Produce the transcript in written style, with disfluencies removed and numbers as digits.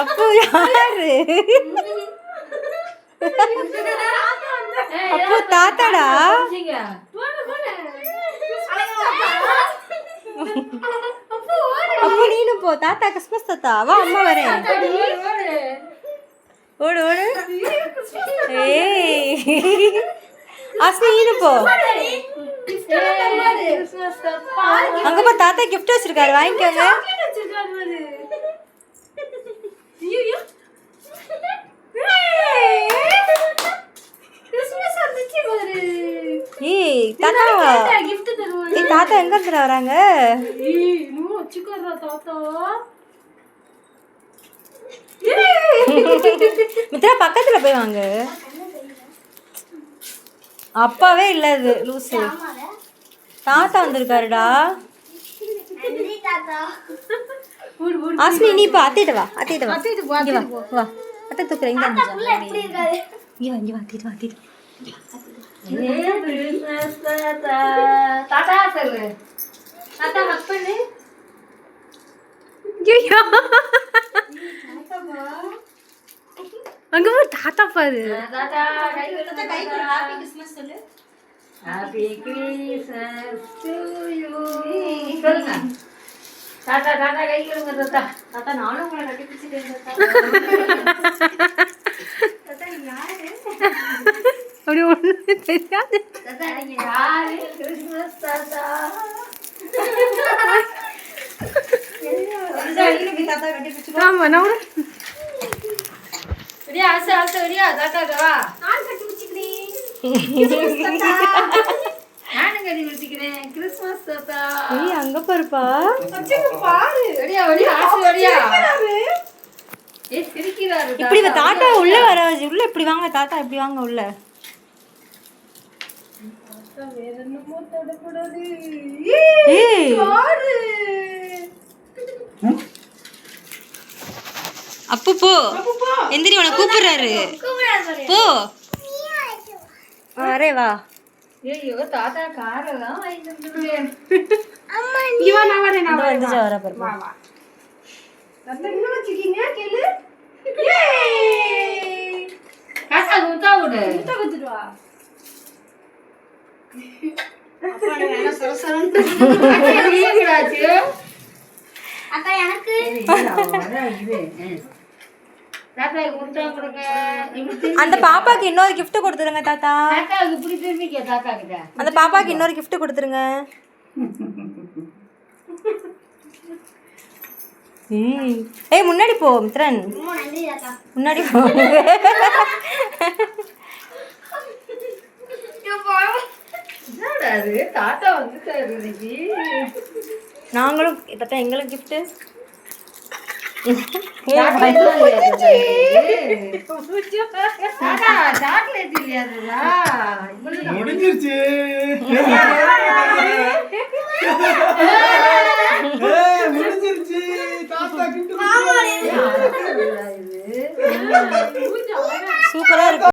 அப்போ யாரு? அப்போ தாத்தாடா. அப்போ நீனு போ. தாத்தா கிறிஸ்மஸ் தாத்தா வா, அம்மா வரேன். ஓடு ஓடு. ஏய் ஆஸ்மி நீனு போ. அங்க போ, தாத்தா கிஃப்ட் வச்சிருக்காரு, வாங்கிக்கோங்க. ஏய் தாத்தா, ஏய் தாத்தா எங்க இருந்து வராங்க? மித்ரா பக்கத்துல போய் வாங்க. அப்பாவே இல்ல, இது லூசு. தாத்தா வந்திருக்காருடா. ஆஸ்மி நீ இப்போ அத்திட்டு வா, அத்திட்டு வா, இங்க வா வா, அத்தை தூக்குறேன். இங்க இங்க வா, இங்க வா, அத்திட்டு வா, அத்திட்டு. தாத்தா சொல்லு, தாத்தா ஹக் பண்ணு. அங்க போ, தாத்தா பாரு. தாத்தா கை கொடு, ஹாப்பி கிறிஸ்மஸ் சொல்லு. ஹாப்பி கிறிஸ்மஸ் டு யூ சொல்லுங்க. தாத்தா தாத்தா கை கொடுங்க. தாத்தா தாத்தா நானும் உங்களை கட்டி பிடிச்சிட்டேன். தாத்தா நீங்க யாரு? அப்படி ஒண்ணு தெரியாது. தாத்தா நீங்க யாரு? கிறிஸ்மஸ் தாத்தா. தாத்தா கட்டி பிடிச்சிக்கோ. ஆமா நான் சரியா ஆசை ஆசை சரியா தாத்தா வா. நான் கட்டி பிடிச்சிக்கிறேன். நானும் கட்டி பிடிச்சிக்கிறேன். கிறிஸ்மஸ் தாத்தா. ஏய் அங்க பாருப்பா. பாரு சரியா வரியா ஆசை வரியா. ஏய் சிரிக்கிறாரு. இப்படி தாத்தா உள்ள வர, உள்ள இப்படி வாங்க தாத்தா, இப்படி வாங்க உள்ள. வேற என்னமோ தடப்படாது. ஏய் பாரு. அப்பு போ, எந்திரி, உன கூப்பிடுறாரு. போ வரே வா. ஐயோ தாத்தா காரெல்லாம் வாங்கிட்டு வந்துருக்கேன். அம்மா நீ வா, நான் வரேன், நான் வரேன். வந்துச்சு வர பாரு. வா வா. தாத்தா என்ன வச்சிருக்கீங்க கேளு. ஏய் காசா குத்தா விடு. முட்டை வச்சிட்டு வா. அப்பா என்ன சரசரன்னு எங்கடாச்சு? அக்கா எனக்கு தாத்தா முட்டை கொடுங்க. அந்த பாப்பாக்கு இன்னொரு gift கொடுத்துருங்க தாத்தா. தாத்தாவுக்கு இப்படி திரும்பிக்க. தாத்தா கிட்ட அந்த பாப்பாக்கு இன்னொரு gift கொடுத்துருங்க. ஏய் முன்னாடி போ மித்ரன், ரொம்ப நன்றி தாத்தா. முன்னாடி போ. என்னடா அது தாத்தா வந்துட்டாரு இன்னைக்கு. நாங்களும் தாத்தா எங்களுக்கு gift. தாத்தா சாக்லேட் இல்லையாதுடா. முடிஞ்சிருச்சு. முடிஞ்சிருச்சு. தாத்தா கிட்ட சூப்பரா இருக்கு.